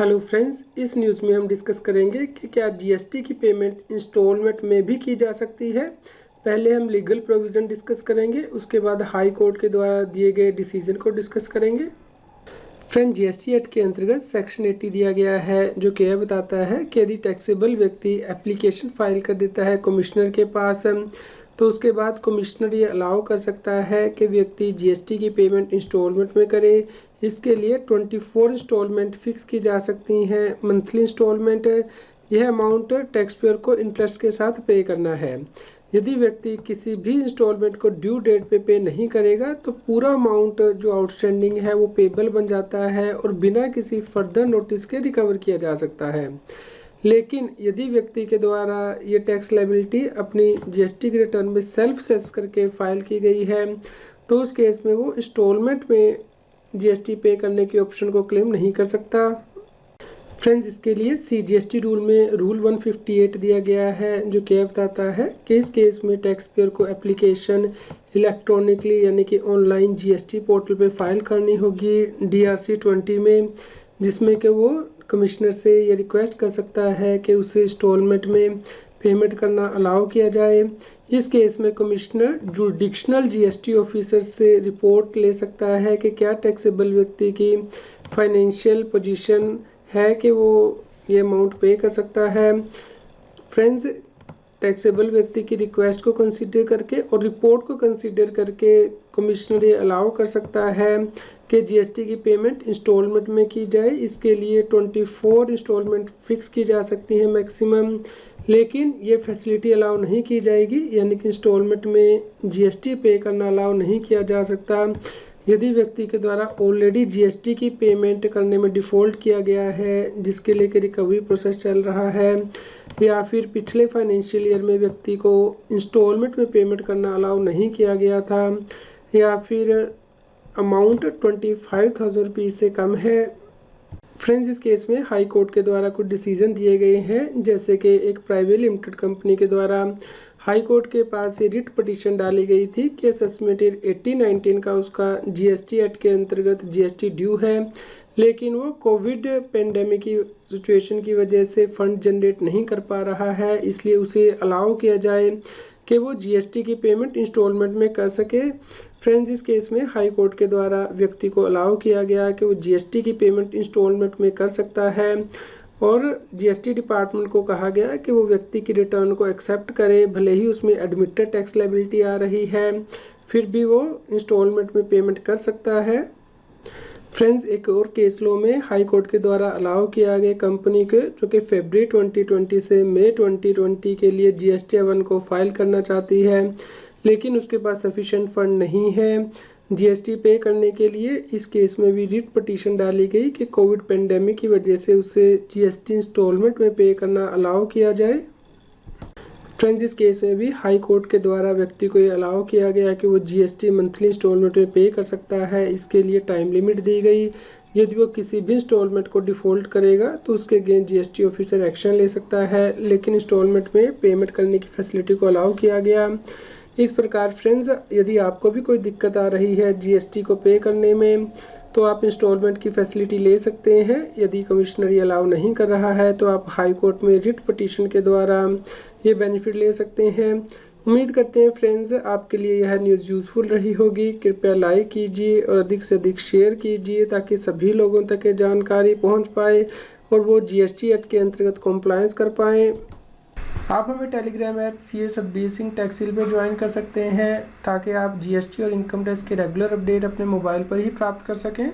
Hello friends, इस news में हम डिस्कस करेंगे कि क्या जीएसटी की पेमेंट इंस्टॉलमेंट में भी की जा सकती है। पहले हम लीगल प्रोविज़न डिस्कस करेंगे, उसके बाद हाई कोर्ट के द्वारा दिए गए डिसीजन को डिस्कस करेंगे। फ्रेंड, जीएसटी एक्ट के अंतर्गत सेक्शन 80 दिया गया है, जो कि यह बताता है कि यदि टैक्सेबल व्यक्ति एप्लीकेशन फाइल कर देता है कमिश्नर के पास, तो उसके बाद कमिश्नर ये अलाउ कर सकता है कि व्यक्ति जीएसटी की पेमेंट इंस्टॉलमेंट में करे। इसके लिए 24 इंस्टॉलमेंट फिक्स की जा सकती हैं। मंथली इंस्टॉलमेंट, यह अमाउंट टैक्स पेयर को इंटरेस्ट के साथ पे करना है। यदि व्यक्ति किसी भी इंस्टॉलमेंट को ड्यू डेट पे पे नहीं करेगा तो पूरा अमाउंट जो आउटस्टैंडिंग है वो पेबल बन जाता है और बिना किसी फर्दर नोटिस के रिकवर किया जा सकता है। लेकिन यदि व्यक्ति के द्वारा ये टैक्स लायबिलिटी अपनी जीएसटी के रिटर्न में सेल्फ सेस करके फाइल की गई है, तो उस केस में वो इंस्टॉलमेंट में जीएसटी पे करने के ऑप्शन को क्लेम नहीं कर सकता। फ्रेंड्स, इसके लिए सीजीएसटी रूल में रूल 158 दिया गया है, जो क्या बताता है कि इस केस में टैक्स पेयर को एप्लीकेशन इलेक्ट्रॉनिकली यानी कि ऑनलाइन जीएसटी पोर्टल पे फाइल करनी होगी DRC 20 में, जिसमें कि वो कमिश्नर से ये रिक्वेस्ट कर सकता है कि उसे इंस्टॉलमेंट में पेमेंट करना अलाउ किया जाए। इस केस में कमिश्नर जुडिक्शनल जीएसटी ऑफिसर से रिपोर्ट ले सकता है कि क्या टैक्सेबल व्यक्ति की फाइनेंशियल पोजीशन है कि वो ये अमाउंट पे कर सकता है। फ्रेंड्स, टैक्सेबल व्यक्ति की रिक्वेस्ट को कंसीडर करके और रिपोर्ट को कंसीडर करके कमिश्नर ये अलाउ कर सकता है कि जीएसटी की पेमेंट इंस्टॉलमेंट में की जाए। इसके लिए 24 इंस्टॉलमेंट फिक्स की जा सकती हैं मैक्सिमम, लेकिन ये फैसिलिटी अलाउ नहीं की जाएगी, यानी कि इंस्टॉलमेंट में जीएसटी पे करना अलाउ नहीं किया जा सकता यदि व्यक्ति के द्वारा ऑलरेडी जीएसटी की पेमेंट करने में डिफ़ॉल्ट किया गया है, जिसके लिए कि रिकवरी प्रोसेस चल रहा है, या फिर पिछले फाइनेंशियल ईयर में व्यक्ति को इंस्टॉलमेंट में पेमेंट करना अलाउ नहीं किया गया था, या फिर अमाउंट 25,000 रुपीज़ से कम है। फ्रेंड्स, इस केस में हाई कोर्ट के द्वारा कुछ डिसीजन दिए गए हैं, जैसे कि एक प्राइवेट लिमिटेड कंपनी के द्वारा हाई कोर्ट के पास ये रिट पिटीशन डाली गई थी कि असेसमेंट 1819 का उसका जीएसटी एक्ट के अंतर्गत जीएसटी ड्यू है, लेकिन वो कोविड पेंडेमिक की सिचुएशन की वजह से फंड जनरेट नहीं कर पा रहा है, इसलिए उसे अलाउ किया जाए कि वो जीएसटी की पेमेंट इंस्टॉलमेंट में कर सके। फ्रेंड्स, इस केस में हाई कोर्ट के द्वारा व्यक्ति को अलाउ किया गया कि वो जीएसटी की पेमेंट इंस्टॉलमेंट में कर सकता है, और जीएसटी डिपार्टमेंट को कहा गया कि वो व्यक्ति की रिटर्न को एक्सेप्ट करे, भले ही उसमें एडमिटेड टैक्स लायबिलिटी आ रही है, फिर भी वो इंस्टॉलमेंट में पेमेंट कर सकता है। फ्रेंड्स, एक और केस लो में हाई कोर्ट के द्वारा अलाउ किया गया कंपनी के जो कि फरवरी 2020 से मई 2020 के लिए GST 1 को फाइल करना चाहती है, लेकिन उसके पास सफिशिएंट फंड नहीं है जीएसटी पे करने के लिए। इस केस में भी रिट पिटीशन डाली गई कि कोविड पेंडेमिक की वजह से उसे जीएसटी इंस्टॉलमेंट में पे करना अलाउ किया जाए। फ्रेंड्स, इस केस में भी हाई कोर्ट के द्वारा व्यक्ति को ये अलाउ किया गया कि वो जीएसटी मंथली इंस्टॉलमेंट में पे कर सकता है। इसके लिए टाइम लिमिट दी गई, यदि वो किसी भी इंस्टॉलमेंट को डिफ़ॉल्ट करेगा तो उसके अगेंस्ट जीएसटी ऑफिसर एक्शन ले सकता है, लेकिन इंस्टॉलमेंट में पेमेंट करने की फैसिलिटी को अलाउ किया गया। इस प्रकार फ्रेंड्स, यदि आपको भी कोई दिक्कत आ रही है जीएसटी को पे करने में, तो आप इंस्टॉलमेंट की फैसिलिटी ले सकते हैं। यदि कमिश्नर ये अलाउ नहीं कर रहा है तो आप हाई कोर्ट में रिट पिटीशन के द्वारा ये बेनिफिट ले सकते हैं। उम्मीद करते हैं फ्रेंड्स आपके लिए यह न्यूज़ यूज़फुल रही होगी। कृपया लाइक कीजिए और अधिक से अधिक शेयर कीजिए ताकि सभी लोगों तक ये जानकारी पहुँच पाए और वो जीएसटी एक्ट के अंतर्गत कॉम्प्लायंस कर पाएँ। आप हमें Telegram app CA Satbir Singh टैक्सील पर ज्वाइन कर सकते हैं ताकि आप जीएसटी और इनकम टैक्स के रेगुलर अपडेट अपने मोबाइल पर ही प्राप्त कर सकें।